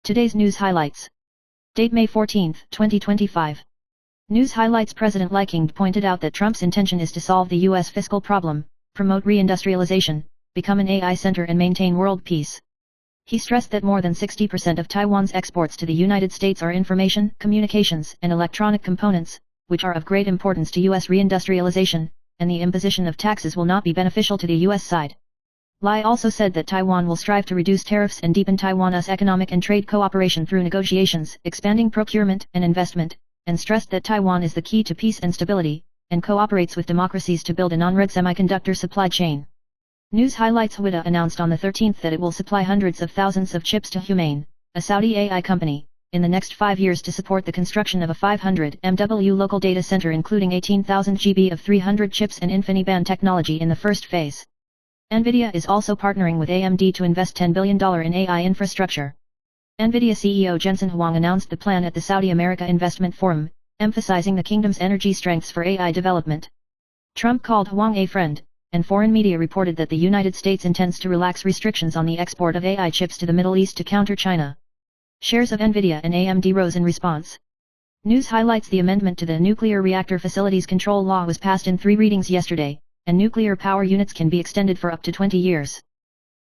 Today's news highlights. Date May 14, 2025. News highlights. President Li Qiang pointed out that Trump's intention is to solve the U.S. fiscal problem, promote reindustrialization, become an AI center and maintain world peace. He stressed that more than 60% of Taiwan's exports to the United States are information, communications, and electronic components, which are of great importance to U.S. reindustrialization, and the imposition of taxes will not be beneficial to the U.S. side. Li also said that Taiwan will strive to reduce tariffs and deepen Taiwan's economic and trade cooperation through negotiations, expanding procurement and investment, and stressed that Taiwan is the key to peace and stability, and cooperates with democracies to build a non-red semiconductor supply chain. News highlights. Huawei announced on the 13th that it will supply hundreds of thousands of chips to Humane, a Saudi AI company, in the next 5 years to support the construction of a 500 MW local data center including 18,000 GB of 300 chips and InfiniBand technology in the first phase. NVIDIA is also partnering with AMD to invest $10 billion in AI infrastructure. NVIDIA CEO Jensen Huang announced the plan at the Saudi America Investment Forum, emphasizing the kingdom's energy strengths for AI development. Trump called Huang a friend, and foreign media reported that the United States intends to relax restrictions on the export of AI chips to the Middle East to counter China. Shares of NVIDIA and AMD rose in response. News highlights. The amendment to the Nuclear Reactor Facilities Control Law was passed in 3 readings yesterday, and nuclear power units can be extended for up to 20 years.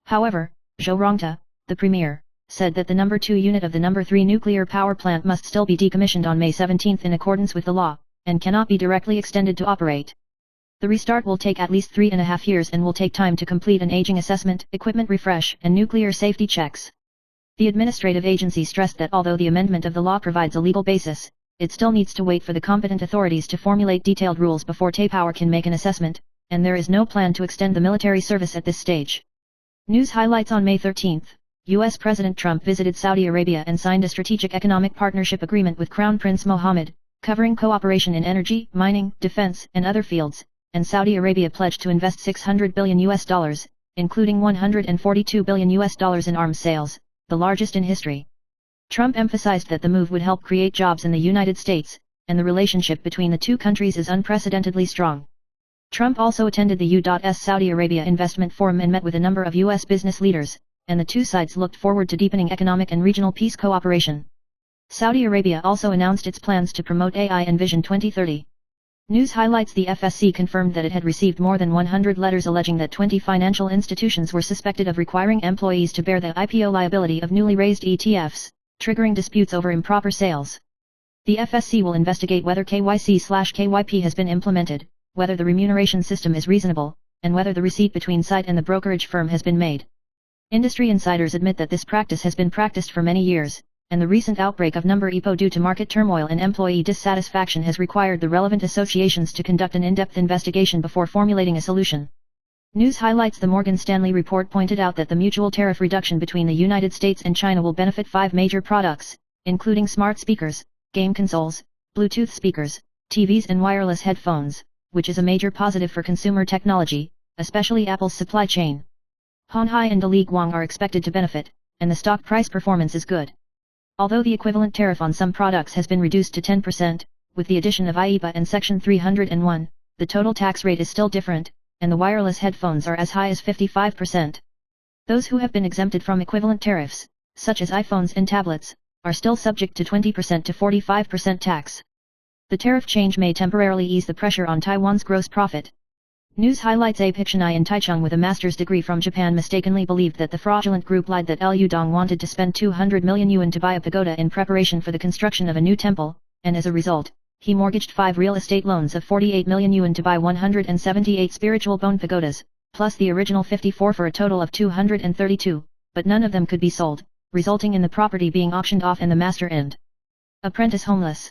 However, Zhou Rongta, the premier, said that the number 2 unit of the number 3 nuclear power plant must still be decommissioned on May 17 in accordance with the law, and cannot be directly extended to operate. The restart will take at least 3.5 years and will take time to complete an aging assessment, equipment refresh, and nuclear safety checks. The administrative agency stressed that although the amendment of the law provides a legal basis, it still needs to wait for the competent authorities to formulate detailed rules before Taipower can make an assessment, and there is no plan to extend the military service at this stage. News highlights. On May 13, U.S. President Trump visited Saudi Arabia and signed a strategic economic partnership agreement with Crown Prince Mohammed, covering cooperation in energy, mining, defense, and other fields, and Saudi Arabia pledged to invest $600 billion, including $142 billion in arms sales, the largest in history. Trump emphasized that the move would help create jobs in the United States, and the relationship between the two countries is unprecedentedly strong. Trump also attended the U.S. Saudi Arabia Investment Forum and met with a number of U.S. business leaders, and the two sides looked forward to deepening economic and regional peace cooperation. Saudi Arabia also announced its plans to promote AI and Vision 2030. News highlights. The FSC confirmed that it had received more than 100 letters alleging that 20 financial institutions were suspected of requiring employees to bear the IPO liability of newly raised ETFs, triggering disputes over improper sales. The FSC will investigate whether KYC/KYP has been implemented, whether the remuneration system is reasonable, and whether the receipt between site and the brokerage firm has been made. Industry insiders admit that this practice has been practiced for many years, and the recent outbreak of number EPO due to market turmoil and employee dissatisfaction has required the relevant associations to conduct an in-depth investigation before formulating a solution. News highlights. The Morgan Stanley report pointed out that the mutual tariff reduction between the United States and China will benefit 5 major products, including smart speakers, game consoles, Bluetooth speakers, TVs and wireless headphones, which is a major positive for consumer technology, especially Apple's supply chain. Hon Hai and Li Guang are expected to benefit, and the stock price performance is good. Although the equivalent tariff on some products has been reduced to 10%, with the addition of IEEPA and Section 301, the total tax rate is still different, and the wireless headphones are as high as 55%. Those who have been exempted from equivalent tariffs, such as iPhones and tablets, are still subject to 20% to 45% tax. The tariff change may temporarily ease the pressure on Taiwan's gross profit. News highlights. A Pictionai in Taichung with a master's degree from Japan mistakenly believed that the fraudulent group lied that Liu Dong wanted to spend 200 million yuan to buy a pagoda in preparation for the construction of a new temple, and as a result, he mortgaged 5 real estate loans of 48 million yuan to buy 178 spiritual bone pagodas, plus the original 54 for a total of 232, but none of them could be sold, resulting in the property being auctioned off and the master and apprentice homeless.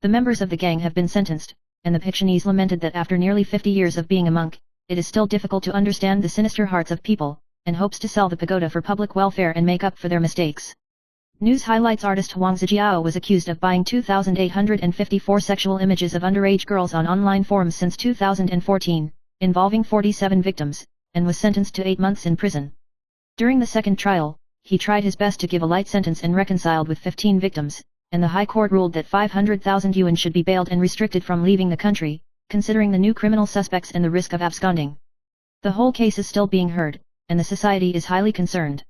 The members of the gang have been sentenced, and the Pictionese lamented that after nearly 50 years of being a monk, it is still difficult to understand the sinister hearts of people, and hopes to sell the pagoda for public welfare and make up for their mistakes. News highlights. Artist Huang Zijiao was accused of buying 2,854 sexual images of underage girls on online forums since 2014, involving 47 victims, and was sentenced to 8 months in prison. During the second trial, he tried his best to give a light sentence and reconciled with 15 victims, and the High Court ruled that 500,000 yuan should be bailed and restricted from leaving the country, considering the new criminal suspects and the risk of absconding. The whole case is still being heard, and the society is highly concerned.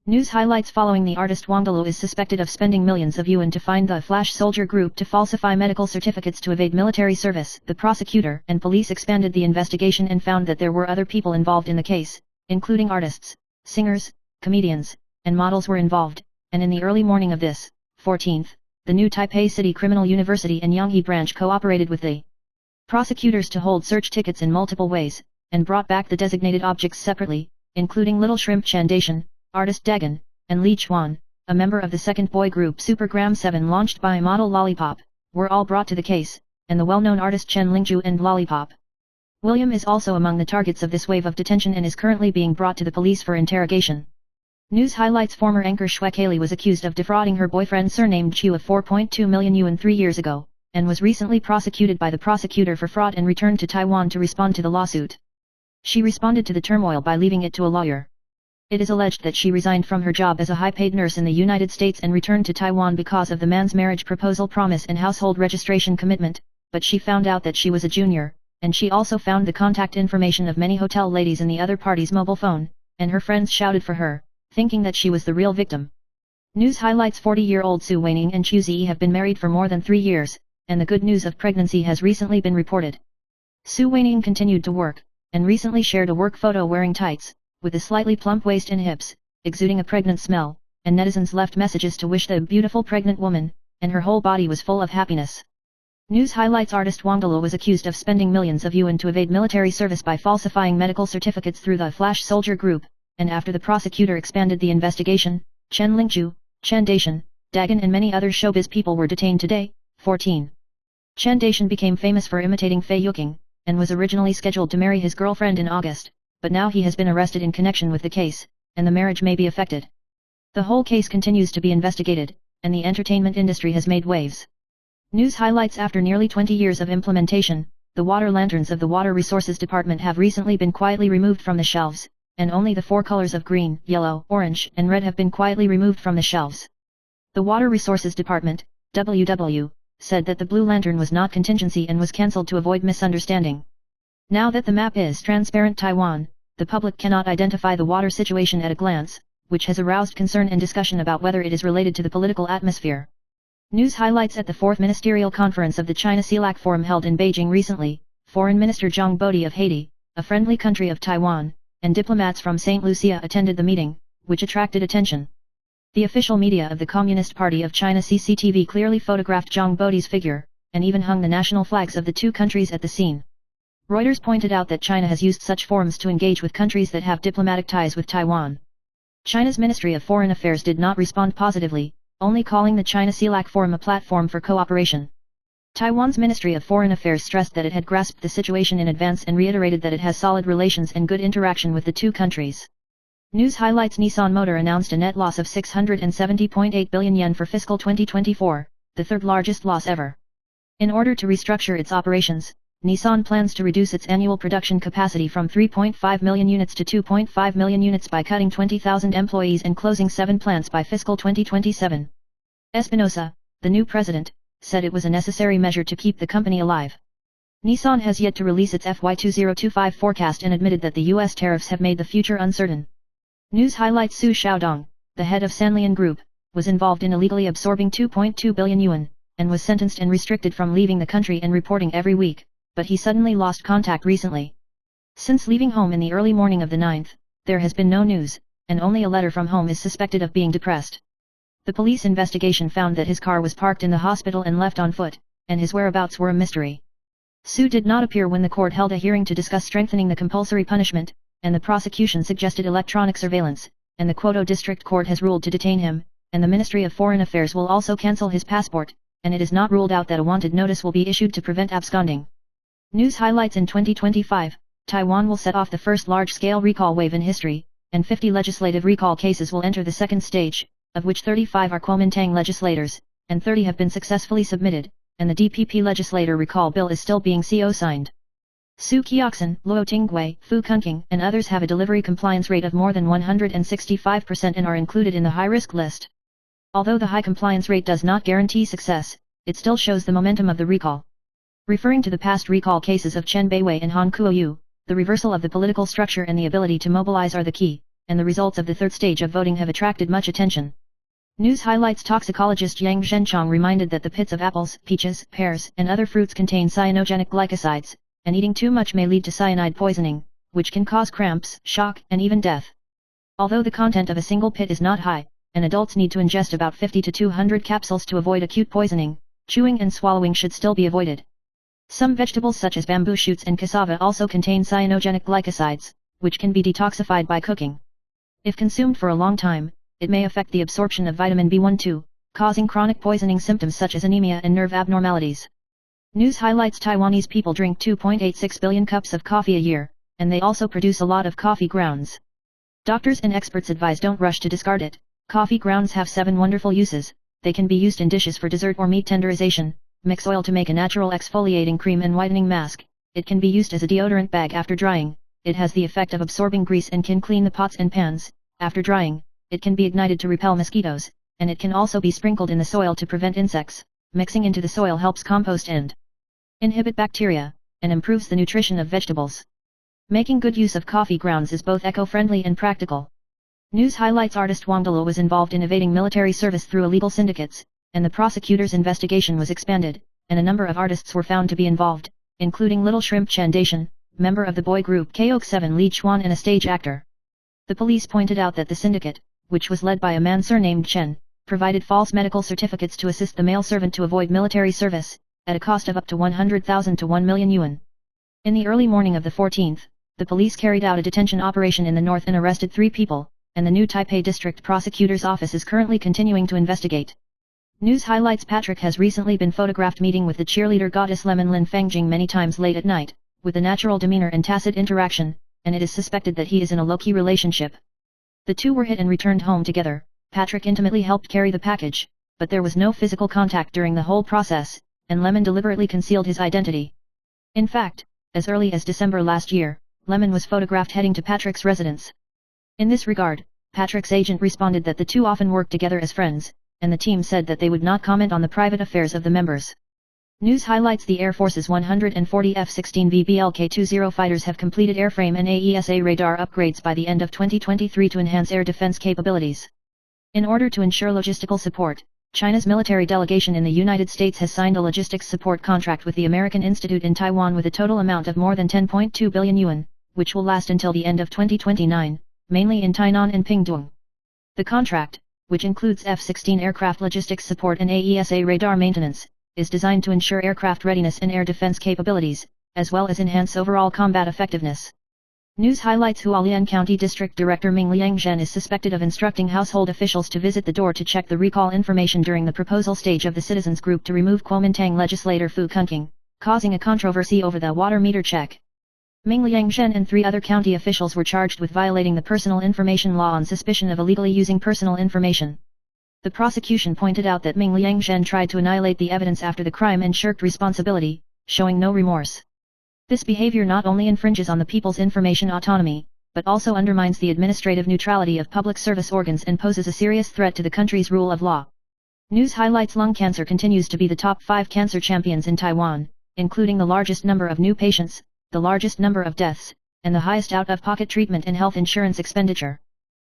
News highlights: following the artist Wang Delu is suspected of spending millions of yuan to find the Flash Soldier group to falsify medical certificates to evade military service. The prosecutor and police expanded the investigation and found that there were other people involved in the case, including artists, singers, comedians, and models were involved, and in the early morning of this, 14th, the new Taipei City Criminal University and Yanghe branch cooperated with the prosecutors to hold search tickets in multiple ways, and brought back the designated objects separately, including Little Shrimp Chandation, artist Dagan, and Li Chuan, a member of the second boy group Supergram 7 launched by model Lollipop, were all brought to the case, and the well-known artist Chen Lingju and Lollipop. William is also among the targets of this wave of detention and is currently being brought to the police for interrogation. News highlights: former anchor Xue Kaylee was accused of defrauding her boyfriend surnamed Chu of 4.2 million yuan 3 years ago, and was recently prosecuted by the prosecutor for fraud and returned to Taiwan to respond to the lawsuit. She responded to the turmoil by leaving it to a lawyer. It is alleged that she resigned from her job as a high-paid nurse in the United States and returned to Taiwan because of the man's marriage proposal promise and household registration commitment, but she found out that she was a junior, and she also found the contact information of many hotel ladies in the other party's mobile phone, and her friends shouted for her, thinking that she was the real victim. News highlights: 40-year-old Su Weining and Chu Ziyi have been married for more than 3 years, and the good news of pregnancy has recently been reported. Su Weining continued to work, and recently shared a work photo wearing tights, with a slightly plump waist and hips, exuding a pregnant smell, and netizens left messages to wish the beautiful pregnant woman, and her whole body was full of happiness. News highlights: artist Wang Delu was accused of spending millions of yuan to evade military service by falsifying medical certificates through the Flash Soldier group, and after the prosecutor expanded the investigation, Chen Lingju, Chen Daishan, Dagan and many other showbiz people were detained today, 14. Chen Daishan became famous for imitating Fei Yuqing, and was originally scheduled to marry his girlfriend in August, but now he has been arrested in connection with the case, and the marriage may be affected. The whole case continues to be investigated, and the entertainment industry has made waves. News highlights: after nearly 20 years of implementation, the water lanterns of the Water Resources Department have recently been quietly removed from the shelves, and only the 4 colors of green, yellow, orange, and red have been quietly removed from the shelves. The Water Resources Department, WW, said that the blue lantern was not contingency and was cancelled to avoid misunderstanding. Now that the map is transparent Taiwan, the public cannot identify the water situation at a glance, which has aroused concern and discussion about whether it is related to the political atmosphere. News highlights: at the 4th Ministerial Conference of the China CELAC Forum held in Beijing recently, Foreign Minister Zhang Bodi of Haiti, a friendly country of Taiwan, and diplomats from St. Lucia attended the meeting, which attracted attention. The official media of the Communist Party of China CCTV clearly photographed Zhang Bodi's figure, and even hung the national flags of the 2 countries at the scene. Reuters pointed out that China has used such forums to engage with countries that have diplomatic ties with Taiwan. China's Ministry of Foreign Affairs did not respond positively, only calling the China CELAC Forum a platform for cooperation. Taiwan's Ministry of Foreign Affairs stressed that it had grasped the situation in advance and reiterated that it has solid relations and good interaction with the 2 countries. News highlights: Nissan Motor announced a net loss of 670.8 billion yen for fiscal 2024, the 3rd largest loss ever. In order to restructure its operations, Nissan plans to reduce its annual production capacity from 3.5 million units to 2.5 million units by cutting 20,000 employees and closing 7 plants by fiscal 2027. Espinosa, the new president, said it was a necessary measure to keep the company alive. Nissan has yet to release its FY 2025 forecast and admitted that the US tariffs have made the future uncertain. News highlights: Su Xiaodong, the head of Sanlian Group, was involved in illegally absorbing 2.2 billion yuan, and was sentenced and restricted from leaving the country and reporting every week, but he suddenly lost contact recently. Since leaving home in the early morning of the 9th, there has been no news, and only a letter from home is suspected of being depressed. The police investigation found that his car was parked in the hospital and left on foot, and his whereabouts were a mystery. Su did not appear when the court held a hearing to discuss strengthening the compulsory punishment, and the prosecution suggested electronic surveillance, and the Kyoto District Court has ruled to detain him, and the Ministry of Foreign Affairs will also cancel his passport, and it is not ruled out that a wanted notice will be issued to prevent absconding. News highlights: in 2025, Taiwan will set off the first large-scale recall wave in history, and 50 legislative recall cases will enter the 2nd stage, of which 35 are Kuomintang legislators, and 30 have been successfully submitted, and the DPP legislator recall bill is still being co-signed. Su Kioxin, Luo Tingui, Fu Kunking, and others have a delivery compliance rate of more than 165% and are included in the high-risk list. Although the high compliance rate does not guarantee success, it still shows the momentum of the recall. Referring to the past recall cases of Chen Beiwei and Han Kuoyu, the reversal of the political structure and the ability to mobilize are the key, and the results of the third stage of voting have attracted much attention. News highlights toxicologist Yang Zhenchong reminded that the pits of apples, peaches, pears, and other fruits contain cyanogenic glycosides, and eating too much may lead to cyanide poisoning, which can cause cramps, shock, and even death. Although the content of a single pit is not high, and adults need to ingest about 50 to 200 capsules to avoid acute poisoning, chewing and swallowing should still be avoided. Some vegetables such as bamboo shoots and cassava also contain cyanogenic glycosides, which can be detoxified by cooking. If consumed for a long time, it may affect the absorption of vitamin B12, causing chronic poisoning symptoms such as anemia and nerve abnormalities. News highlights Taiwanese people drink 2.86 billion cups of coffee a year, and they also produce a lot of coffee grounds. Doctors and experts advise don't rush to discard it. Coffee grounds have 7 wonderful uses. They can be used in dishes for dessert or meat tenderization, mix oil to make a natural exfoliating cream and whitening mask, it can be used as a deodorant bag after drying, it has the effect of absorbing grease and can clean the pots and pans. After drying, it can be ignited to repel mosquitoes, and it can also be sprinkled in the soil to prevent insects. Mixing into the soil helps compost and inhibit bacteria, and improves the nutrition of vegetables. Making good use of coffee grounds is both eco-friendly and practical. News highlights artist Wang Delo was involved in evading military service through illegal syndicates, and the prosecutor's investigation was expanded, and a number of artists were found to be involved, including Little Shrimp Chen Daishan, member of the boy group KOK7 Li Chuan and a stage actor. The police pointed out that the syndicate, which was led by a man surnamed Chen, provided false medical certificates to assist the male servant to avoid military service, at a cost of up to 100,000 to 1 million yuan. In the early morning of the 14th, the police carried out a detention operation in the north and arrested 3 people, and the new Taipei District Prosecutor's Office is currently continuing to investigate. News highlights Patrick has recently been photographed meeting with the cheerleader goddess Lemon Lin Fangjing many times late at night, with a natural demeanor and tacit interaction, and it is suspected that he is in a low-key relationship. The two were hit and returned home together. Patrick intimately helped carry the package, but there was no physical contact during the whole process, and Lemon deliberately concealed his identity. In fact, as early as December last year, Lemon was photographed heading to Patrick's residence. In this regard, Patrick's agent responded that the two often worked together as friends, and the team said that they would not comment on the private affairs of the members. News highlights the Air Force's 140 F-16V BLK-20 fighters have completed airframe and AESA radar upgrades by the end of 2023 to enhance air defense capabilities. In order to ensure logistical support, China's military delegation in the United States has signed a logistics support contract with the American Institute in Taiwan with a total amount of more than 10.2 billion yuan, which will last until the end of 2029, mainly in Tainan and Pingtung. The contract, which includes F-16 aircraft logistics support and AESA radar maintenance, is designed to ensure aircraft readiness and air defense capabilities, as well as enhance overall combat effectiveness. News highlights Hualien County District Director Ming Liangzhen is suspected of instructing household officials to visit the door to check the recall information during the proposal stage of the citizens group to remove Kuomintang legislator Fu Kunking, causing a controversy over the water meter check. Ming Liangzhen and 3 other county officials were charged with violating the personal information law on suspicion of illegally using personal information. The prosecution pointed out that Ming Liangzhen tried to annihilate the evidence after the crime and shirked responsibility, showing no remorse. This behavior not only infringes on the people's information autonomy, but also undermines the administrative neutrality of public service organs and poses a serious threat to the country's rule of law. News highlights lung cancer continues to be the top 5 cancer champions in Taiwan, including the largest number of new patients, the largest number of deaths, and the highest out-of-pocket treatment and health insurance expenditure.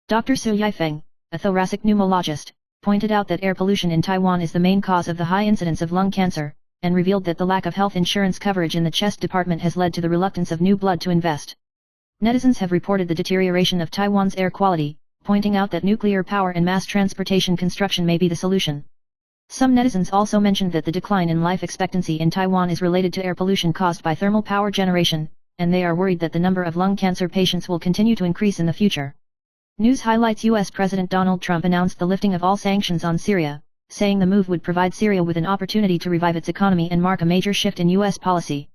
Dr. Su Yifeng, a thoracic pneumologist, pointed out that air pollution in Taiwan is the main cause of the high incidence of lung cancer, and revealed that the lack of health insurance coverage in the chest department has led to the reluctance of new blood to invest. Netizens have reported the deterioration of Taiwan's air quality, pointing out that nuclear power and mass transportation construction may be the solution. Some netizens also mentioned that the decline in life expectancy in Taiwan is related to air pollution caused by thermal power generation, and they are worried that the number of lung cancer patients will continue to increase in the future. News highlights U.S. President Donald Trump announced the lifting of all sanctions on Syria, saying the move would provide Syria with an opportunity to revive its economy and mark a major shift in U.S. policy.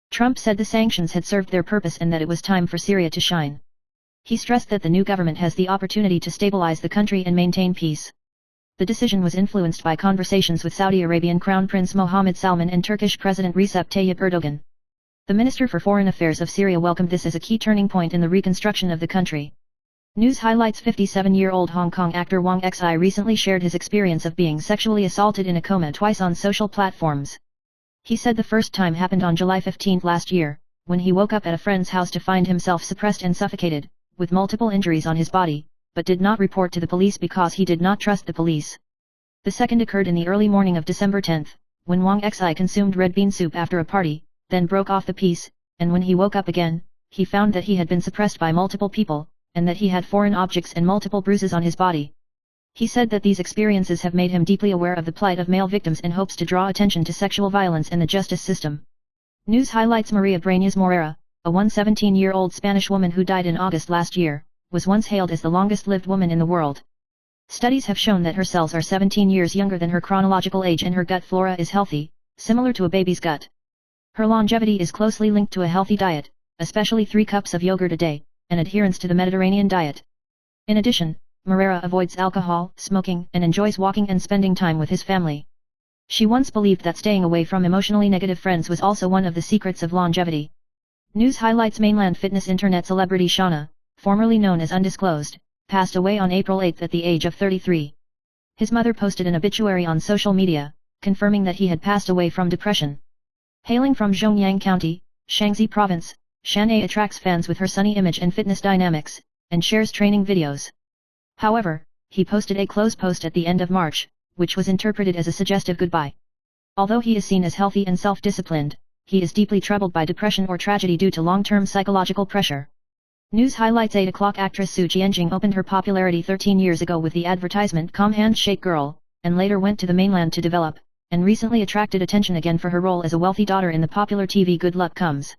Trump said the sanctions had served their purpose and that it was time for Syria to shine. He stressed that the new government has the opportunity to stabilize the country and maintain peace. The decision was influenced by conversations with Saudi Arabian Crown Prince Mohammed Salman and Turkish President Recep Tayyip Erdogan. The Minister for Foreign Affairs of Syria welcomed this as a key turning point in the reconstruction of the country. News highlights 57-year-old Hong Kong actor Wang Xi recently shared his experience of being sexually assaulted in a coma twice on social platforms. He said the first time happened on July 15 last year, when he woke up at a friend's house to find himself suppressed and suffocated, with multiple injuries on his body, but did not report to the police because he did not trust the police. The second occurred in the early morning of December 10, when Wang Xi consumed red bean soup after a party, then broke off the piece, and when he woke up again, he found that he had been suppressed by multiple people, and that he had foreign objects and multiple bruises on his body. He said that these experiences have made him deeply aware of the plight of male victims and hopes to draw attention to sexual violence in the justice system. News highlights: Maria Breñas Morera, a 17-year-old Spanish woman who died in August last year, was once hailed as the longest-lived woman in the world. Studies have shown that her cells are 17 years younger than her chronological age and her gut flora is healthy, similar to a baby's gut. Her longevity is closely linked to a healthy diet, especially 3 cups of yogurt a day, and adherence to the Mediterranean diet. In addition, Morera avoids alcohol, smoking, and enjoys walking and spending time with his family. She once believed that staying away from emotionally negative friends was also one of the secrets of longevity. News highlights: mainland fitness internet celebrity Shauna, formerly known as Undisclosed, passed away on April 8 at the age of 33. His mother posted an obituary on social media, confirming that he had passed away from depression. Hailing from Zhongyang County, Shaanxi Province, Shanai attracts fans with her sunny image and fitness dynamics, and shares training videos. However, he posted a close post at the end of March, which was interpreted as a suggestive goodbye. Although he is seen as healthy and self-disciplined, he is deeply troubled by depression or tragedy due to long-term psychological pressure. News highlights: 8 o'clock actress Su Jianjing opened her popularity 13 years ago with the advertisement "Calm Handshake Girl," and later went to the mainland to develop, and recently attracted attention again for her role as a wealthy daughter in the popular TV Good Luck Comes.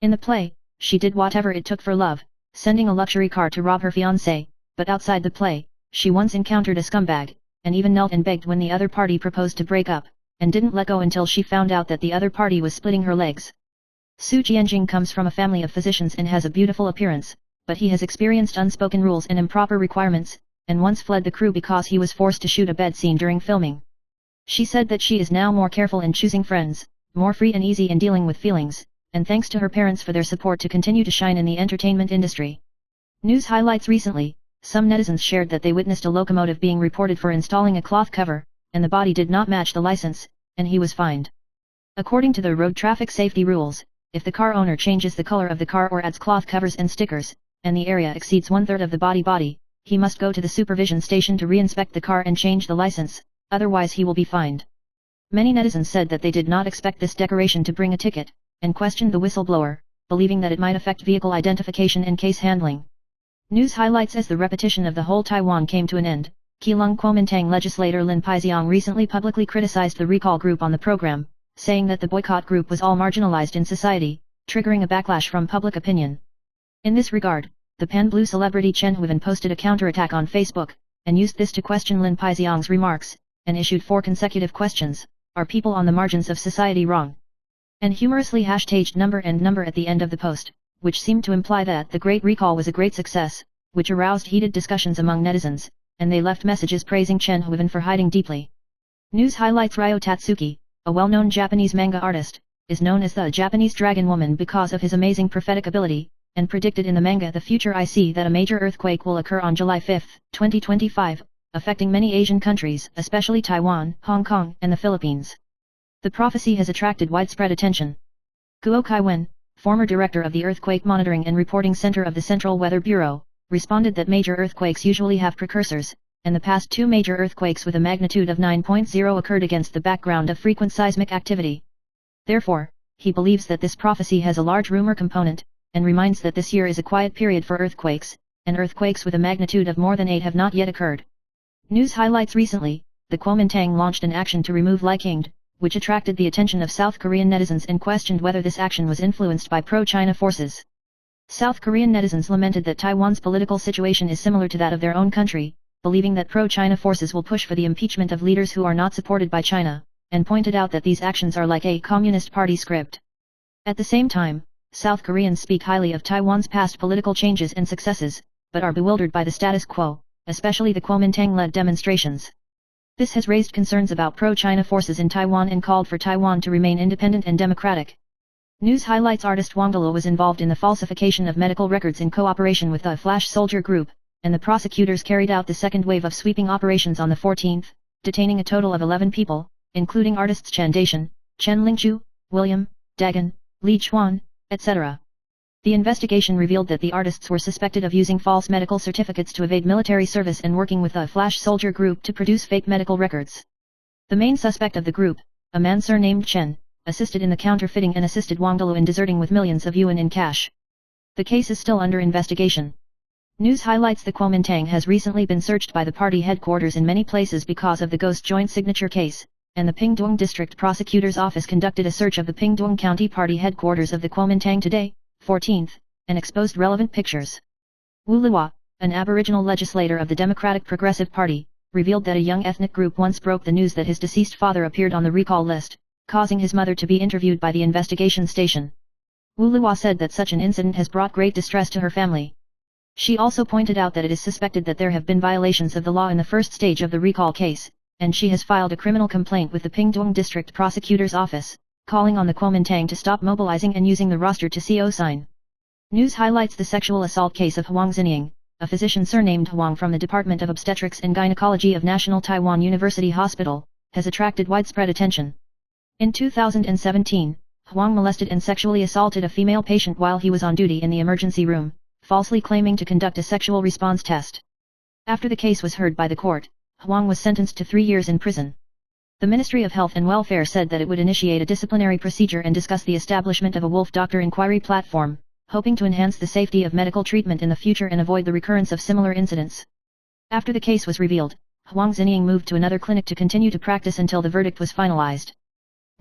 In the play, she did whatever it took for love, sending a luxury car to rob her fiancé, but outside the play, she once encountered a scumbag, and even knelt and begged when the other party proposed to break up, and didn't let go until she found out that the other party was splitting her legs. Su Jianjing comes from a family of physicians and has a beautiful appearance, but he has experienced unspoken rules and improper requirements, and once fled the crew because he was forced to shoot a bed scene during filming. She said that she is now more careful in choosing friends, more free and easy in dealing with feelings, and thanks to her parents for their support to continue to shine in the entertainment industry. News highlights: recently, some netizens shared that they witnessed a locomotive being reported for installing a cloth cover, and the body did not match the license, and he was fined. According to the road traffic safety rules, if the car owner changes the color of the car or adds cloth covers and stickers, and the area exceeds 1/3 of the body, he must go to the supervision station to re-inspect the car and change the license, otherwise he will be fined. Many netizens said that they did not expect this decoration to bring a ticket, and questioned the whistleblower, believing that it might affect vehicle identification and case handling. News highlights: as the repetition of the whole Taiwan came to an end, Keelung Kuomintang legislator Lin Paiziong recently publicly criticized the recall group on the program, saying that the boycott group was all marginalized in society, triggering a backlash from public opinion. In this regard, the pan-blue celebrity Chen Huiven posted a counterattack on Facebook, and used this to question Lin Paiziong's remarks, and issued 4 consecutive questions: "Are people on the margins of society wrong?" and humorously hashtagged number at the end of the post, which seemed to imply that the Great Recall was a great success, which aroused heated discussions among netizens, and they left messages praising Chen Huiven for hiding deeply. News highlights: Ryo Tatsuki, a well-known Japanese manga artist, is known as the Japanese Dragon Woman because of his amazing prophetic ability, and predicted in the manga The Future I See that a major earthquake will occur on July 5, 2025, affecting many Asian countries, especially Taiwan, Hong Kong, and the Philippines. The prophecy has attracted widespread attention. Guo Kaiwen, former director of the Earthquake Monitoring and Reporting Center of the Central Weather Bureau, responded that major earthquakes usually have precursors, and the past 2 major earthquakes with a magnitude of 9.0 occurred against the background of frequent seismic activity. Therefore, he believes that this prophecy has a large rumor component, and reminds that this year is a quiet period for earthquakes, and earthquakes with a magnitude of more than 8 have not yet occurred. News highlights: recently, the Kuomintang launched an action to remove Licking, which attracted the attention of South Korean netizens and questioned whether this action was influenced by pro-China forces. South Korean netizens lamented that Taiwan's political situation is similar to that of their own country, believing that pro-China forces will push for the impeachment of leaders who are not supported by China, and pointed out that these actions are like a Communist Party script. At the same time, South Koreans speak highly of Taiwan's past political changes and successes, but are bewildered by the status quo, especially the Kuomintang-led demonstrations. This has raised concerns about pro-China forces in Taiwan and called for Taiwan to remain independent and democratic. News highlights: artist Wang Dalo was involved in the falsification of medical records in cooperation with the Flash Soldier Group, and the prosecutors carried out the second wave of sweeping operations on the 14th, detaining a total of 11 people, including artists Chen Daishan, Chen Lingju, William, Dagan, Li Chuan, etc. The investigation revealed that the artists were suspected of using false medical certificates to evade military service and working with a flash soldier group to produce fake medical records. The main suspect of the group, a man surnamed Chen, assisted in the counterfeiting and assisted Wang Delu in deserting with millions of yuan in cash. The case is still under investigation. News highlights the Kuomintang has recently been searched by the party headquarters in many places because of the ghost joint signature case, and the Pingtung District Prosecutor's Office conducted a search of the Pingtung County Party headquarters of the Kuomintang today, 14th, and exposed relevant pictures. Wu Luo, an Aboriginal legislator of the Democratic Progressive Party, revealed that a young ethnic group once broke the news that his deceased father appeared on the recall list, causing his mother to be interviewed by the investigation station. Wu Luo said that such an incident has brought great distress to her family. She also pointed out that it is suspected that there have been violations of the law in the first stage of the recall case, and she has filed a criminal complaint with the Pingtung District Prosecutor's Office, calling on the Kuomintang to stop mobilizing and using the roster to CO sign. News highlights the sexual assault case of Huang Xinying, a physician surnamed Huang from the Department of Obstetrics and Gynecology of National Taiwan University Hospital, has attracted widespread attention. In 2017, Huang molested and sexually assaulted a female patient while he was on duty in the emergency room, falsely claiming to conduct a sexual response test. After the case was heard by the court, Huang was sentenced to 3 years in prison. The Ministry of Health and Welfare said that it would initiate a disciplinary procedure and discuss the establishment of a wolf doctor inquiry platform, hoping to enhance the safety of medical treatment in the future and avoid the recurrence of similar incidents. After the case was revealed, Huang Xinying moved to another clinic to continue to practice until the verdict was finalized.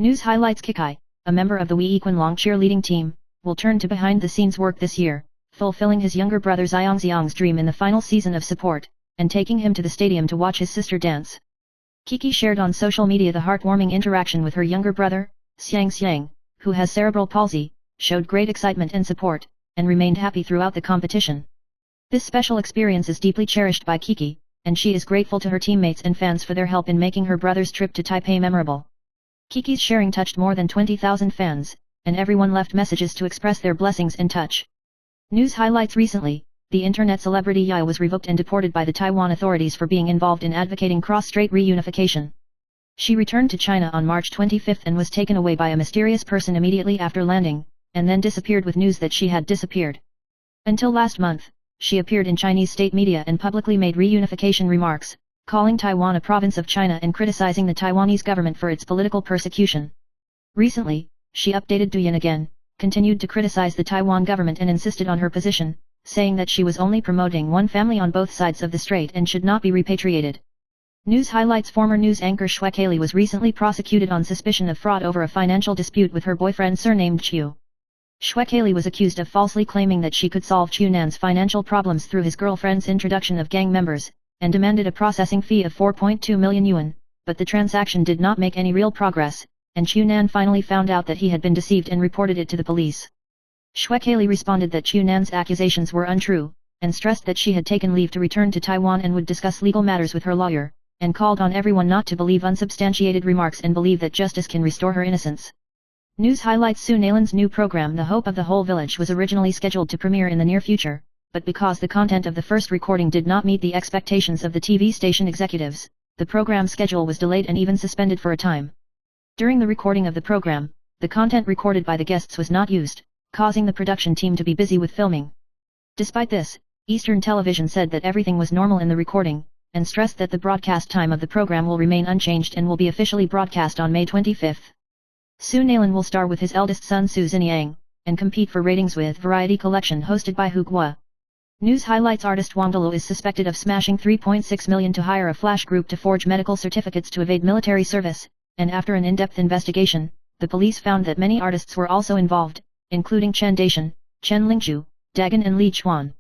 News highlights Kikai, a member of the Wei Yiquanlong cheerleading team, will turn to behind-the-scenes work this year, fulfilling his younger brother Xiang's dream in the final season of Support, and taking him to the stadium to watch his sister dance. Kiki shared on social media the heartwarming interaction with her younger brother, Xiang, who has cerebral palsy, showed great excitement and support, and remained happy throughout the competition. This special experience is deeply cherished by Kiki, and she is grateful to her teammates and fans for their help in making her brother's trip to Taipei memorable. Kiki's sharing touched more than 20,000 fans, and everyone left messages to express their blessings and touch. News highlights recently, the internet celebrity Yaya was revoked and deported by the Taiwan authorities for being involved in advocating cross-strait reunification. She returned to China on March 25 and was taken away by a mysterious person immediately after landing, and then disappeared with news that she had disappeared. Until last month, she appeared in Chinese state media and publicly made reunification remarks, calling Taiwan a province of China and criticizing the Taiwanese government for its political persecution. Recently, she updated Douyin again, continued to criticize the Taiwan government and insisted on her position, saying that she was only promoting one family on both sides of the strait and should not be repatriated. News highlights former news anchor Xue Kayli was recently prosecuted on suspicion of fraud over a financial dispute with her boyfriend surnamed Chu. Xue Kayli was accused of falsely claiming that she could solve Chu Nan's financial problems through his girlfriend's introduction of gang members, and demanded a processing fee of 4.2 million yuan, but the transaction did not make any real progress, and Chu Nan finally found out that he had been deceived and reported it to the police. Xue Kayli responded that Chu Nan's accusations were untrue, and stressed that she had taken leave to return to Taiwan and would discuss legal matters with her lawyer, and called on everyone not to believe unsubstantiated remarks and believe that justice can restore her innocence. News highlights Su Nalan's new program The Hope of the Whole Village was originally scheduled to premiere in the near future, but because the content of the first recording did not meet the expectations of the TV station executives, the program schedule was delayed and even suspended for a time. During the recording of the program, the content recorded by the guests was not used, causing the production team to be busy with filming. Despite this, Eastern Television said that everything was normal in the recording, and stressed that the broadcast time of the program will remain unchanged and will be officially broadcast on May 25. Su Nalan will star with his eldest son Su Xinyang, and compete for ratings with Variety Collection hosted by Hu Guo. News highlights artist Wang Delu is suspected of smashing 3.6 million to hire a flash group to forge medical certificates to evade military service, and after an in-depth investigation, the police found that many artists were also involved, including Chen Daishan, Chen Lingzhu, Dagan and Li Chuan.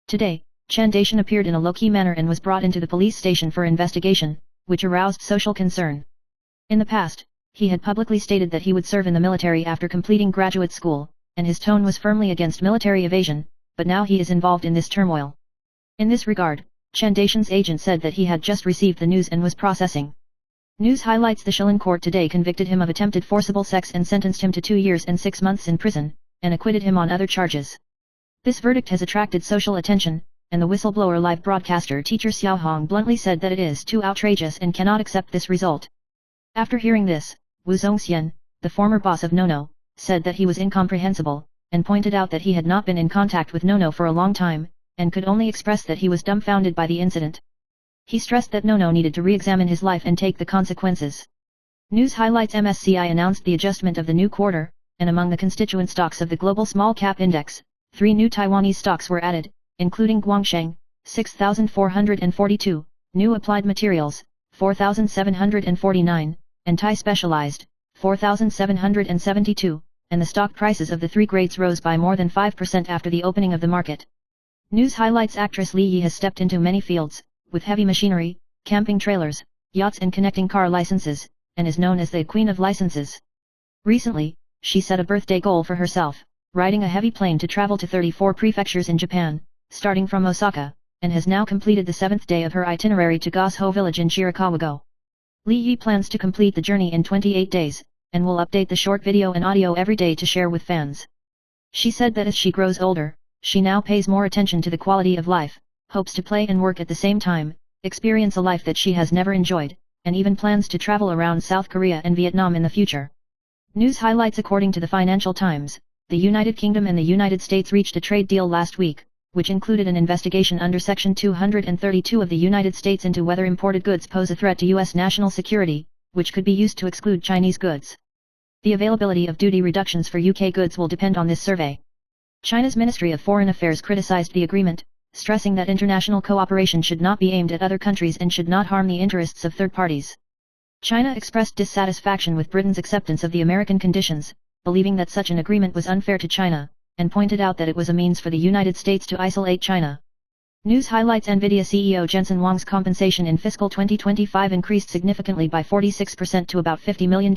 Today, Chen Daishan appeared in a low-key manner and was brought into the police station for investigation, which aroused social concern. In the past, he had publicly stated that he would serve in the military after completing graduate school, and his tone was firmly against military evasion, but now he is involved in this turmoil. In this regard, Chen Daishan's agent said that he had just received the news and was processing. News highlights the Shillong court today convicted him of attempted forcible sex and sentenced him to 2 years and 6 months in prison, and acquitted him on other charges. This verdict has attracted social attention, and the whistleblower live broadcaster teacher Xiao Hong bluntly said that it is too outrageous and cannot accept this result. After hearing this, Wu Zongxian, the former boss of Nono, said that he was incomprehensible, and pointed out that he had not been in contact with Nono for a long time, and could only express that he was dumbfounded by the incident. He stressed that Nono needed to re-examine his life and take the consequences. News Highlights MSCI announced the adjustment of the new quarter, and among the constituent stocks of the Global Small Cap Index, 3 new Taiwanese stocks were added, including Guangsheng, 6,442, New Applied Materials, 4,749, and Thai Specialized, 4,772, and the stock prices of the 3 grades rose by more than 5% after the opening of the market. News Highlights actress Li Yi has stepped into many fields, with heavy machinery, camping trailers, yachts and connecting car licenses, and is known as the Queen of Licenses. Recently, she set a birthday goal for herself, riding a heavy plane to travel to 34 prefectures in Japan, starting from Osaka, and has now completed the 7th day of her itinerary to Gosho village in Shirakawa-go. Li Yi plans to complete the journey in 28 days, and will update the short video and audio every day to share with fans. She said that as she grows older, she now pays more attention to the quality of life, hopes to play and work at the same time, experience a life that she has never enjoyed, and even plans to travel around South Korea and Vietnam in the future. News Highlights. According to the Financial Times, the United Kingdom and the United States reached a trade deal last week, which included an investigation under Section 232 of the United States into whether imported goods pose a threat to U.S. national security, which could be used to exclude Chinese goods. The availability of duty reductions for UK goods will depend on this survey. China's Ministry of Foreign Affairs criticized the agreement, stressing that international cooperation should not be aimed at other countries and should not harm the interests of third parties. China expressed dissatisfaction with Britain's acceptance of the American conditions, believing that such an agreement was unfair to China, and pointed out that it was a means for the United States to isolate China. News Highlights. Nvidia CEO Jensen Huang's compensation in fiscal 2025 increased significantly by 46% to about $50 million,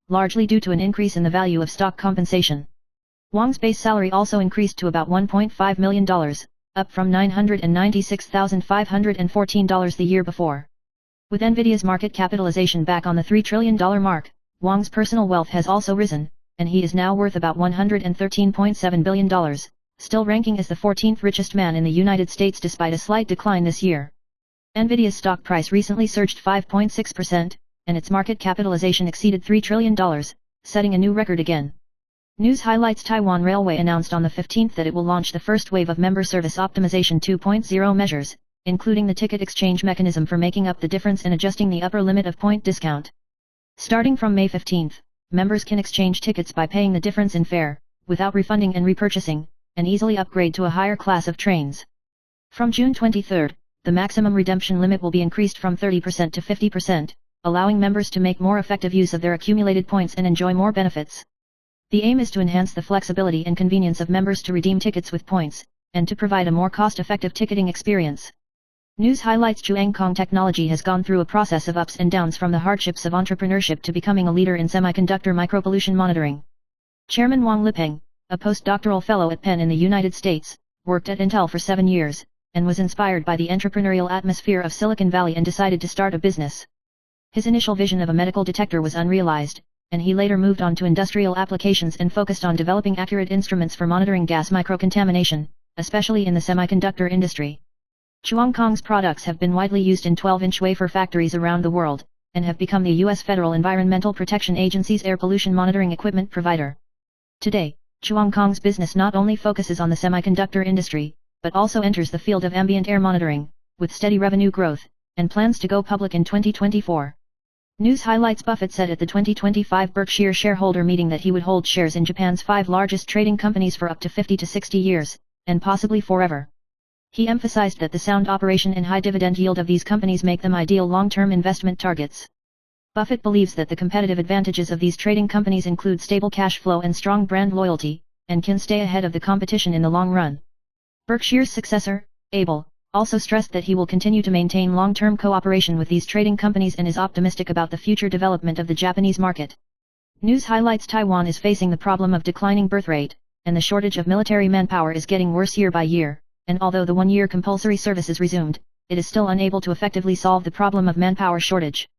largely due to an increase in the value of stock compensation. Huang's base salary also increased to about $1.5 million, up from $996,514 the year before. With Nvidia's market capitalization back on the $3 trillion mark, Huang's personal wealth has also risen, and he is now worth about $113.7 billion, still ranking as the 14th richest man in the United States despite a slight decline this year. Nvidia's stock price recently surged 5.6%, and its market capitalization exceeded $3 trillion, setting a new record again. News Highlights. Taiwan Railway announced on the 15th that it will launch the first wave of Member Service Optimization 2.0 measures, including the ticket exchange mechanism for making up the difference and adjusting the upper limit of point discount. Starting from May 15th, members can exchange tickets by paying the difference in fare, without refunding and repurchasing, and easily upgrade to a higher class of trains. From June 23rd, the maximum redemption limit will be increased from 30% to 50%, allowing members to make more effective use of their accumulated points and enjoy more benefits. The aim is to enhance the flexibility and convenience of members to redeem tickets with points, and to provide a more cost-effective ticketing experience. News Highlights. Chuangkong Technology has gone through a process of ups and downs from the hardships of entrepreneurship to becoming a leader in semiconductor micropollution monitoring. Chairman Wang Lipeng, a postdoctoral fellow at Penn in the United States, worked at Intel for 7 years, and was inspired by the entrepreneurial atmosphere of Silicon Valley and decided to start a business. His initial vision of a medical detector was unrealized, and he later moved on to industrial applications and focused on developing accurate instruments for monitoring gas microcontamination, especially in the semiconductor industry. Chuangkong's products have been widely used in 12-inch wafer factories around the world, and have become the U.S. Federal Environmental Protection Agency's air pollution monitoring equipment provider. Today, Chuangkong's business not only focuses on the semiconductor industry, but also enters the field of ambient air monitoring, with steady revenue growth, and plans to go public in 2024. News Highlights. Buffett said at the 2025 Berkshire shareholder meeting that he would hold shares in Japan's 5 largest trading companies for up to 50 to 60 years, and possibly forever. He emphasized that the sound operation and high dividend yield of these companies make them ideal long-term investment targets. Buffett believes that the competitive advantages of these trading companies include stable cash flow and strong brand loyalty, and can stay ahead of the competition in the long run. Berkshire's successor, Abel, also stressed that he will continue to maintain long-term cooperation with these trading companies and is optimistic about the future development of the Japanese market. News Highlights. Taiwan is facing the problem of declining birth rate, and the shortage of military manpower is getting worse year by year, and although the 1-year compulsory service is resumed, it is still unable to effectively solve the problem of manpower shortage.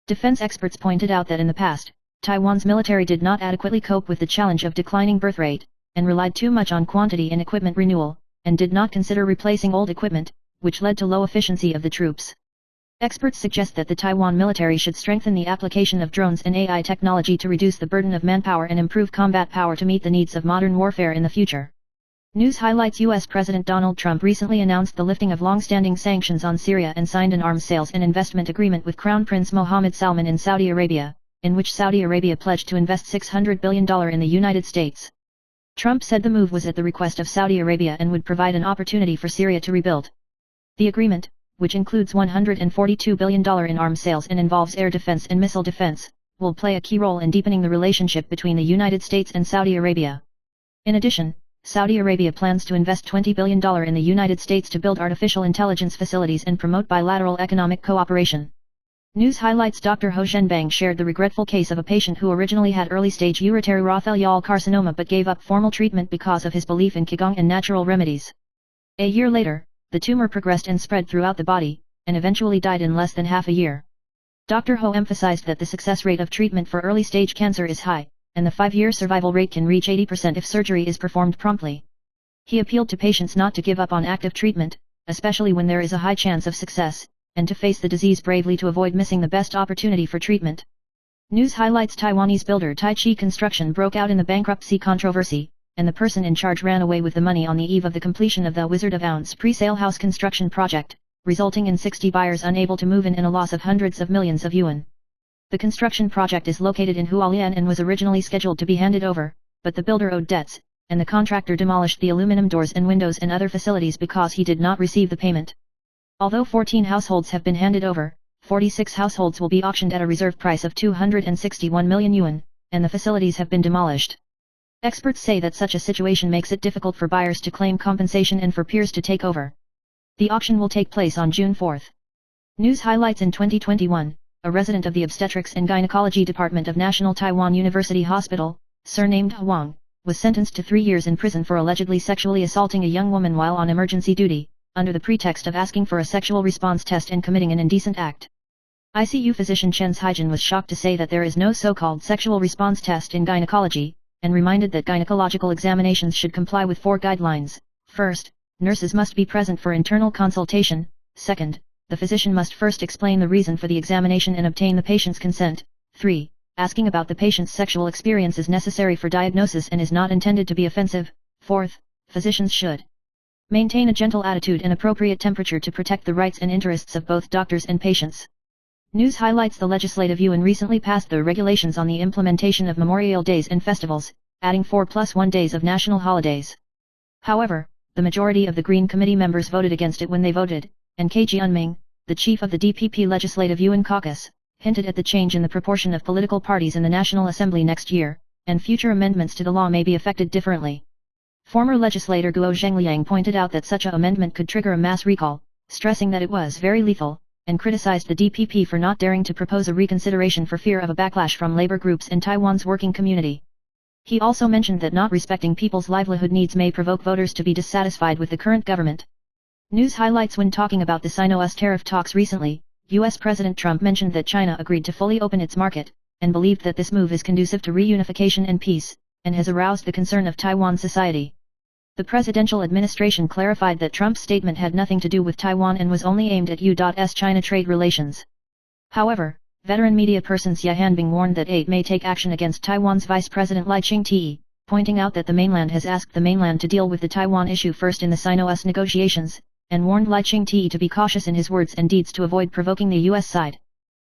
Defense experts pointed out that in the past, Taiwan's military did not adequately cope with the challenge of declining birth rate, and relied too much on quantity and equipment renewal, and did not consider replacing old equipment, which led to low efficiency of the troops. Experts suggest that the Taiwan military should strengthen the application of drones and AI technology to reduce the burden of manpower and improve combat power to meet the needs of modern warfare in the future. News highlights U.S. President Donald Trump recently announced the lifting of long-standing sanctions on Syria and signed an arms sales and investment agreement with Crown Prince Mohammed Salman in Saudi Arabia, in which Saudi Arabia pledged to invest $600 billion in the United States. Trump said the move was at the request of Saudi Arabia and would provide an opportunity for Syria to rebuild. The agreement, which includes $142 billion in arms sales and involves air defense and missile defense, will play a key role in deepening the relationship between the United States and Saudi Arabia. In addition, Saudi Arabia plans to invest $20 billion in the United States to build artificial intelligence facilities and promote bilateral economic cooperation. News highlights Dr. Ho Zhenbang shared the regretful case of a patient who originally had early-stage urothelial carcinoma but gave up formal treatment because of his belief in Qigong and natural remedies. A year later, the tumor progressed and spread throughout the body, and eventually died in less than half a year. Dr. Ho emphasized that the success rate of treatment for early-stage cancer is high, and the 5-year survival rate can reach 80% if surgery is performed promptly. He appealed to patients not to give up on active treatment, especially when there is a high chance of success, and to face the disease bravely to avoid missing the best opportunity for treatment. News highlights Taiwanese builder Tai Chi Construction broke out in the bankruptcy controversy, and the person in charge ran away with the money on the eve of the completion of the Wizard of Ounce pre-sale house construction project, resulting in 60 buyers unable to move in and a loss of hundreds of millions of yuan. The construction project is located in Hualien and was originally scheduled to be handed over, but the builder owed debts, and the contractor demolished the aluminum doors and windows and other facilities because he did not receive the payment. Although 14 households have been handed over, 46 households will be auctioned at a reserve price of 261 million yuan, and the facilities have been demolished. Experts say that such a situation makes it difficult for buyers to claim compensation and for peers to take over. The auction will take place on June 4. News highlights in 2021, a resident of the Obstetrics and Gynecology Department of National Taiwan University Hospital, surnamed Huang, was sentenced to 3 years in prison for allegedly sexually assaulting a young woman while on emergency duty, under the pretext of asking for a sexual response test and committing an indecent act. ICU physician Chen Haijin was shocked to say that there is no so-called sexual response test in gynecology, and reminded that gynecological examinations should comply with 4 guidelines. First, nurses must be present for internal consultation. Second, the physician must first explain the reason for the examination and obtain the patient's consent. 3. Asking about the patient's sexual experience is necessary for diagnosis and is not intended to be offensive. 4th, physicians should maintain a gentle attitude and appropriate temperature to protect the rights and interests of both doctors and patients. News highlights the Legislative Yuan recently passed the regulations on the implementation of Memorial Days and festivals, adding 4+1 days of national holidays. However, the majority of the Green Committee members voted against it when they voted, and K. Jianming, the chief of the DPP Legislative Yuan caucus, hinted at the change in the proportion of political parties in the National Assembly next year, and future amendments to the law may be affected differently. Former legislator Guo Zhengliang pointed out that such an amendment could trigger a mass recall, stressing that it was very lethal, and criticized the DPP for not daring to propose a reconsideration for fear of a backlash from labor groups and Taiwan's working community. He also mentioned that not respecting people's livelihood needs may provoke voters to be dissatisfied with the current government. News highlights when talking about the Sino-US tariff talks recently, U.S. President Trump mentioned that China agreed to fully open its market, and believed that this move is conducive to reunification and peace, and has aroused the concern of Taiwan society. The presidential administration clarified that Trump's statement had nothing to do with Taiwan and was only aimed at U.S. China trade relations. However, veteran media person Xia Hanbing warned that it may take action against Taiwan's Vice President Lai Ching-te, pointing out that the mainland has asked the mainland to deal with the Taiwan issue first in the Sino-US negotiations, and warned Lai Ching-te to be cautious in his words and deeds to avoid provoking the U.S. side.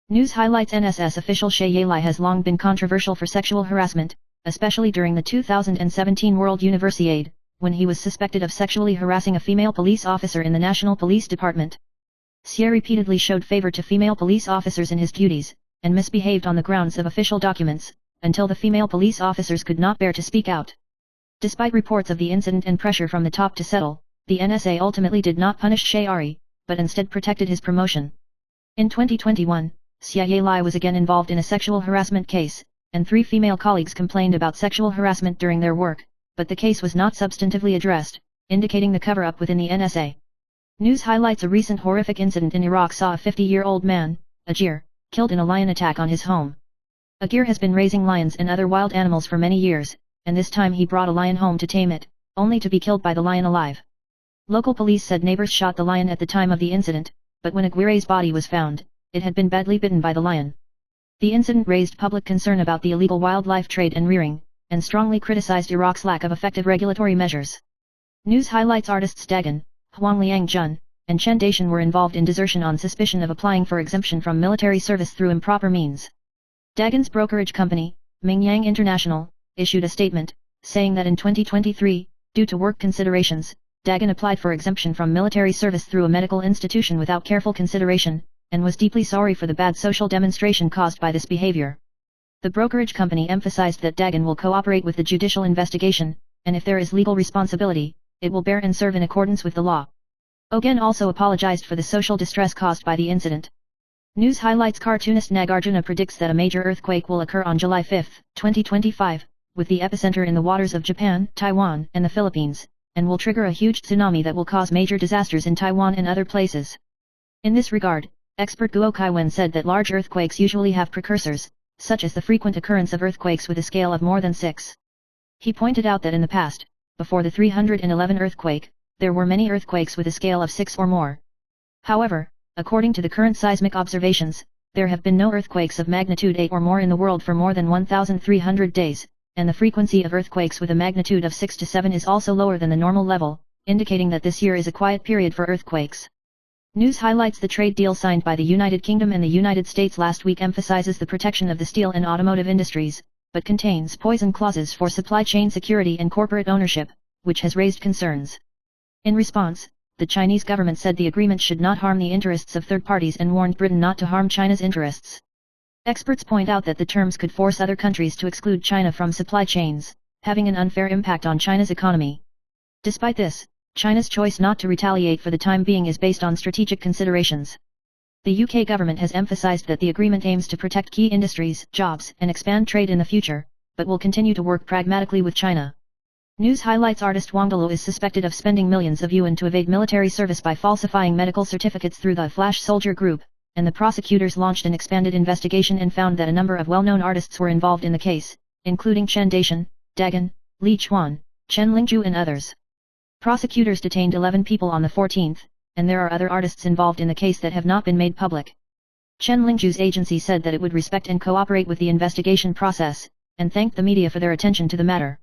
News highlights NSS official Xie Yelai has long been controversial for sexual harassment, especially during the 2017 World Universiade, when he was suspected of sexually harassing a female police officer in the National Police Department. Xie repeatedly showed favor to female police officers in his duties, and misbehaved on the grounds of official documents, until the female police officers could not bear to speak out. Despite reports of the incident and pressure from the top to settle, the NSA ultimately did not punish Xie, but instead protected his promotion. In 2021, Xia Yelai was again involved in a sexual harassment case, and 3 female colleagues complained about sexual harassment during their work, but the case was not substantively addressed, indicating the cover-up within the NSA. News highlights a recent horrific incident in Iraq saw a 50-year-old man, Agir, killed in a lion attack on his home. Agir has been raising lions and other wild animals for many years, and this time he brought a lion home to tame it, only to be killed by the lion alive. Local police said neighbors shot the lion at the time of the incident, but when Aguirre's body was found, it had been badly bitten by the lion. The incident raised public concern about the illegal wildlife trade and rearing, and strongly criticized Iraq's lack of effective regulatory measures. News highlights artists Dagan, Huang Liangjun, and Chen Daishan were involved in desertion on suspicion of applying for exemption from military service through improper means. Dagan's brokerage company, Mingyang International, issued a statement, saying that in 2023, due to work considerations, Dagan applied for exemption from military service through a medical institution without careful consideration, and was deeply sorry for the bad social demonstration caused by this behavior. The brokerage company emphasized that Dagan will cooperate with the judicial investigation, and if there is legal responsibility, it will bear and serve in accordance with the law. Dagan also apologized for the social distress caused by the incident. News highlights cartoonist Nagarjuna predicts that a major earthquake will occur on July 5, 2025, with the epicenter in the waters of Japan, Taiwan, and the Philippines, and will trigger a huge tsunami that will cause major disasters in Taiwan and other places. In this regard, expert Guo Kaiwen said that large earthquakes usually have precursors, such as the frequent occurrence of earthquakes with a scale of more than 6. He pointed out that in the past, before the 311 earthquake, there were many earthquakes with a scale of 6 or more. However, according to the current seismic observations, there have been no earthquakes of magnitude 8 or more in the world for more than 1,300 days, and the frequency of earthquakes with a magnitude of 6 to 7 is also lower than the normal level, indicating that this year is a quiet period for earthquakes. News highlights the trade deal signed by the United Kingdom and the United States last week emphasizes the protection of the steel and automotive industries, but contains poison clauses for supply chain security and corporate ownership, which has raised concerns. In response, the Chinese government said the agreement should not harm the interests of third parties and warned Britain not to harm China's interests. Experts point out that the terms could force other countries to exclude China from supply chains, having an unfair impact on China's economy. Despite this, China's choice not to retaliate for the time being is based on strategic considerations. The UK government has emphasized that the agreement aims to protect key industries, jobs, and expand trade in the future, but will continue to work pragmatically with China. News highlights artist Wang Delu is suspected of spending millions of yuan to evade military service by falsifying medical certificates through the Flash Soldier Group, and the prosecutors launched an expanded investigation and found that a number of well-known artists were involved in the case, including Chen Daishan, Dagan, Li Chuan, Chen Lingju and others. Prosecutors detained 11 people on the 14th, and there are other artists involved in the case that have not been made public. Chen Lingju's agency said that it would respect and cooperate with the investigation process, and thanked the media for their attention to the matter.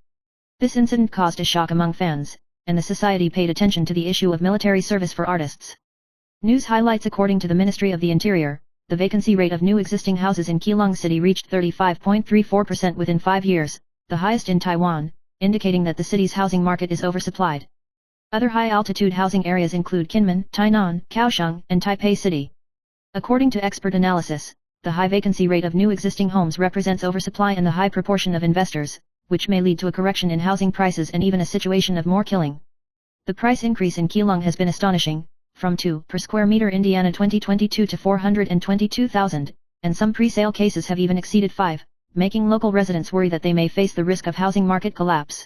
This incident caused a shock among fans, and the society paid attention to the issue of military service for artists. News highlights according to the Ministry of the Interior, the vacancy rate of new existing houses in Keelung City reached 35.34% within 5 years, the highest in Taiwan, indicating that the city's housing market is oversupplied. Other high-altitude housing areas include Kinmen, Tainan, Kaohsiung, and Taipei City. According to expert analysis, the high vacancy rate of new existing homes represents oversupply and the high proportion of investors, which may lead to a correction in housing prices and even a situation of more killing. The price increase in Keelung has been astonishing, from 2 per square meter Indiana 2022 to 422,000, and some pre-sale cases have even exceeded 5, making local residents worry that they may face the risk of housing market collapse.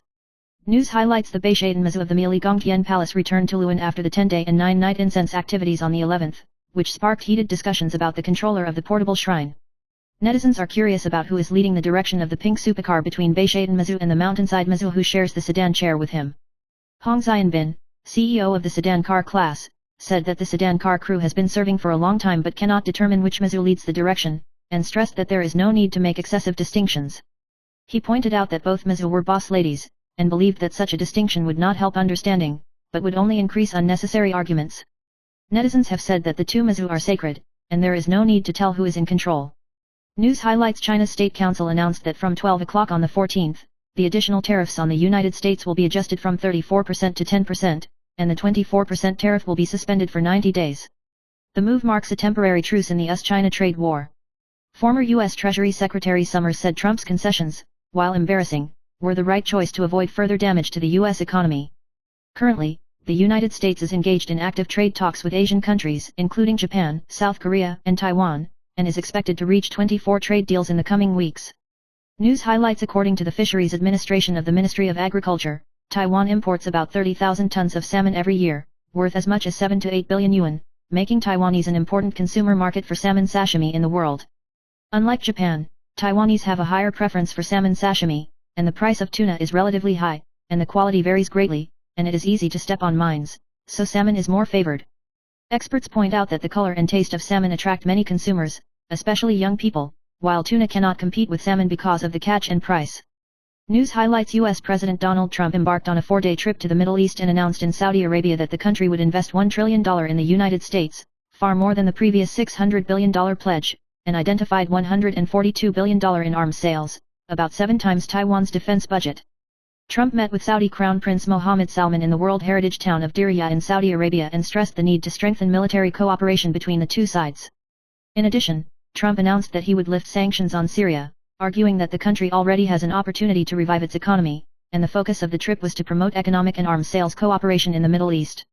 News highlights the Beishadan Mazu of the Miligongtian Palace returned to Luan after the 10-day and 9-night incense activities on the 11th, which sparked heated discussions about the controller of the portable shrine. Netizens are curious about who is leading the direction of the pink supercar between Beishadan Mazu and the mountainside Mazu who shares the sedan chair with him. Hong Xianbin, CEO of the sedan car class, said that the sedan car crew has been serving for a long time but cannot determine which Mazu leads the direction, and stressed that there is no need to make excessive distinctions. He pointed out that both Mazu were boss ladies, and believed that such a distinction would not help understanding, but would only increase unnecessary arguments. Netizens have said that the two Mazu are sacred, and there is no need to tell who is in control. News highlights China's State Council announced that from 12 o'clock on the 14th, the additional tariffs on the United States will be adjusted from 34% to 10%, and the 24% tariff will be suspended for 90 days. The move marks a temporary truce in the US-China trade war. Former U.S. Treasury Secretary Summers said Trump's concessions, while embarrassing, were the right choice to avoid further damage to the U.S. economy. Currently, the United States is engaged in active trade talks with Asian countries, including Japan, South Korea, and Taiwan, and is expected to reach 24 trade deals in the coming weeks. News highlights according to the Fisheries Administration of the Ministry of Agriculture, Taiwan imports about 30,000 tons of salmon every year, worth as much as 7 to 8 billion yuan, making Taiwanese an important consumer market for salmon sashimi in the world. Unlike Japan, Taiwanese have a higher preference for salmon sashimi, and the price of tuna is relatively high, and the quality varies greatly, and it is easy to step on mines, so salmon is more favored. Experts point out that the color and taste of salmon attract many consumers, especially young people, while tuna cannot compete with salmon because of the catch and price. News highlights U.S. President Donald Trump embarked on a 4-day trip to the Middle East and announced in Saudi Arabia that the country would invest $1 trillion in the United States, far more than the previous $600 billion pledge, and identified $142 billion in arms sales, about 7 times Taiwan's defense budget. Trump met with Saudi Crown Prince Mohammed Salman in the World Heritage town of Diriyah in Saudi Arabia and stressed the need to strengthen military cooperation between the two sides. In addition, Trump announced that he would lift sanctions on Syria, arguing that the country already has an opportunity to revive its economy, and the focus of the trip was to promote economic and arms sales cooperation in the Middle East.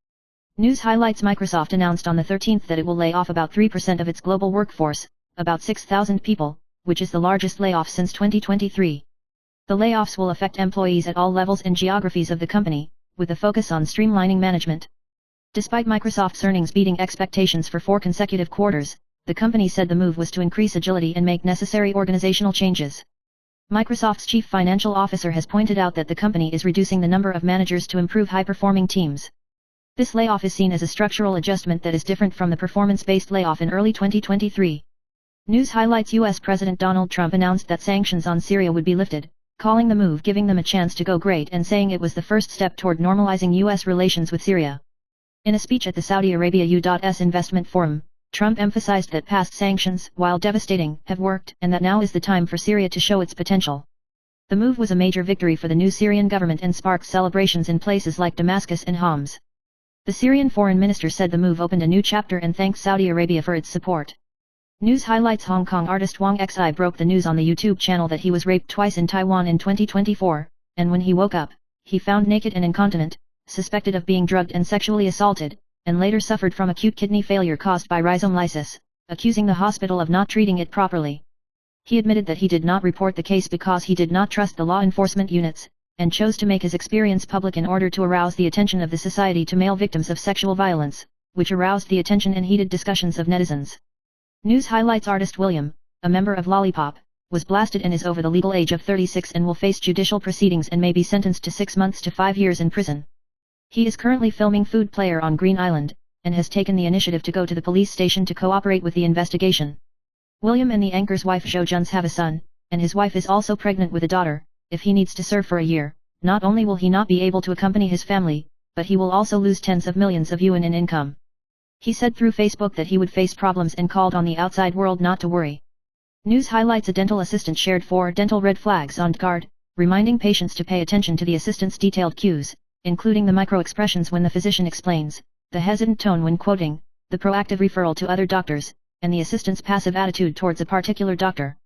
News highlights Microsoft announced on the 13th that it will lay off about 3% of its global workforce, about 6,000 people, which is the largest layoff since 2023. The layoffs will affect employees at all levels and geographies of the company, with a focus on streamlining management. Despite Microsoft's earnings beating expectations for 4 consecutive quarters, the company said the move was to increase agility and make necessary organizational changes. Microsoft's chief financial officer has pointed out that the company is reducing the number of managers to improve high-performing teams. This layoff is seen as a structural adjustment that is different from the performance-based layoff in early 2023. News highlights U.S. President Donald Trump announced that sanctions on Syria would be lifted, calling the move giving them a chance to go great and saying it was the first step toward normalizing U.S. relations with Syria. In a speech at the Saudi Arabia U.S. Investment Forum, Trump emphasized that past sanctions, while devastating, have worked and that now is the time for Syria to show its potential. The move was a major victory for the new Syrian government and sparked celebrations in places like Damascus and Homs. The Syrian foreign minister said the move opened a new chapter and thanked Saudi Arabia for its support. News highlights Hong Kong artist Wang Xi broke the news on the YouTube channel that he was raped twice in Taiwan in 2024, and when he woke up, he found naked and incontinent, suspected of being drugged and sexually assaulted, and later suffered from acute kidney failure caused by rhizomyelitis, accusing the hospital of not treating it properly. He admitted that he did not report the case because he did not trust the law enforcement units, and chose to make his experience public in order to arouse the attention of the society to male victims of sexual violence, which aroused the attention and heated discussions of netizens. News highlights artist William, a member of Lollipop, was blasted and is over the legal age of 36 and will face judicial proceedings and may be sentenced to 6 months to 5 years in prison. He is currently filming Food Player on Green Island, and has taken the initiative to go to the police station to cooperate with the investigation. William and the anchor's wife Jo Juns have a son, and his wife is also pregnant with a daughter. If he needs to serve for a year, not only will he not be able to accompany his family, but he will also lose tens of millions of yuan in income. He said through Facebook that he would face problems and called on the outside world not to worry. News highlights a dental assistant shared 4 dental red flags on guard, reminding patients to pay attention to the assistant's detailed cues, including the micro-expressions when the physician explains, the hesitant tone when quoting, the proactive referral to other doctors, and the assistant's passive attitude towards a particular doctor.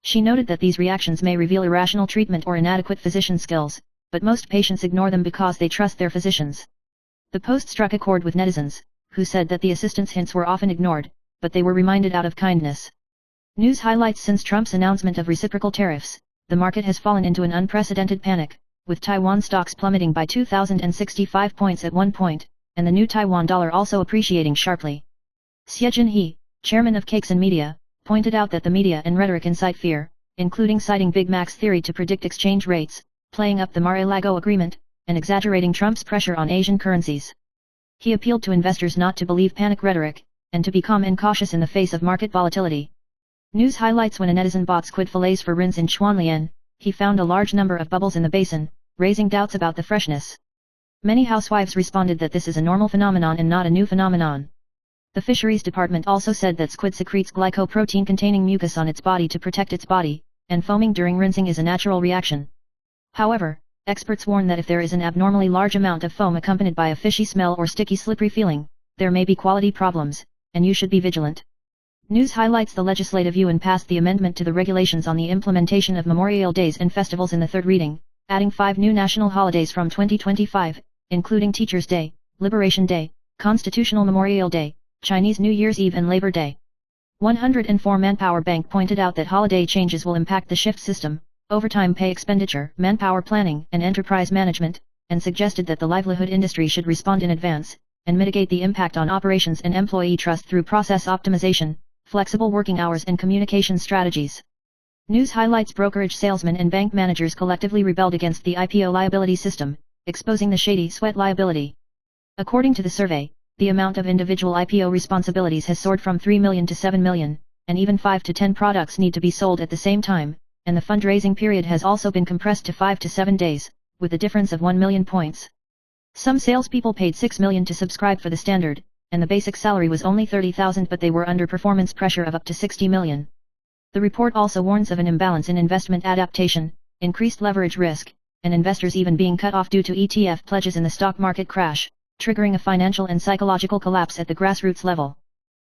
She noted that these reactions may reveal irrational treatment or inadequate physician skills, but most patients ignore them because they trust their physicians. The post struck a chord with netizens, who said that the assistant's hints were often ignored, but they were reminded out of kindness. News highlights since Trump's announcement of reciprocal tariffs, the market has fallen into an unprecedented panic, with Taiwan stocks plummeting by 2,065 points at one point, and the new Taiwan dollar also appreciating sharply. Xie Jinhe, chairman of Cakes and Media, pointed out that the media and rhetoric incite fear, including citing Big Mac's theory to predict exchange rates, playing up the Mar-a-Lago agreement, and exaggerating Trump's pressure on Asian currencies. He appealed to investors not to believe panic rhetoric, and to be calm and cautious in the face of market volatility. News highlights when a netizen bought squid fillets for rinse in Xuanlian, he found a large number of bubbles in the basin, raising doubts about the freshness. Many housewives responded that this is a normal phenomenon and not a new phenomenon. The fisheries department also said that squid secretes glycoprotein-containing mucus on its body to protect its body, and foaming during rinsing is a natural reaction. However, experts warn that if there is an abnormally large amount of foam accompanied by a fishy smell or sticky slippery feeling, there may be quality problems, and you should be vigilant. News highlights the Legislative Yuan passed the amendment to the regulations on the implementation of Memorial Days and festivals in the third reading, adding 5 new national holidays from 2025, including Teachers' Day, Liberation Day, Constitutional Memorial Day, Chinese New Year's Eve and Labor Day. 104 Manpower Bank pointed out that holiday changes will impact the shift system, overtime pay expenditure, manpower planning and enterprise management, and suggested that the livelihood industry should respond in advance, and mitigate the impact on operations and employee trust through process optimization, flexible working hours and communication strategies. News highlights brokerage salesmen and bank managers collectively rebelled against the IPO liability system, exposing the shady sweat liability. According to the survey, the amount of individual IPO responsibilities has soared from 3 million to 7 million, and even 5 to 10 products need to be sold at the same time, and the fundraising period has also been compressed to 5 to 7 days, with a difference of 1 million points. Some salespeople paid 6 million to subscribe for the standard, and the basic salary was only 30,000, but they were under performance pressure of up to 60 million. The report also warns of an imbalance in investment adaptation, increased leverage risk, and investors even being cut off due to ETF pledges in the stock market crash, triggering a financial and psychological collapse at the grassroots level.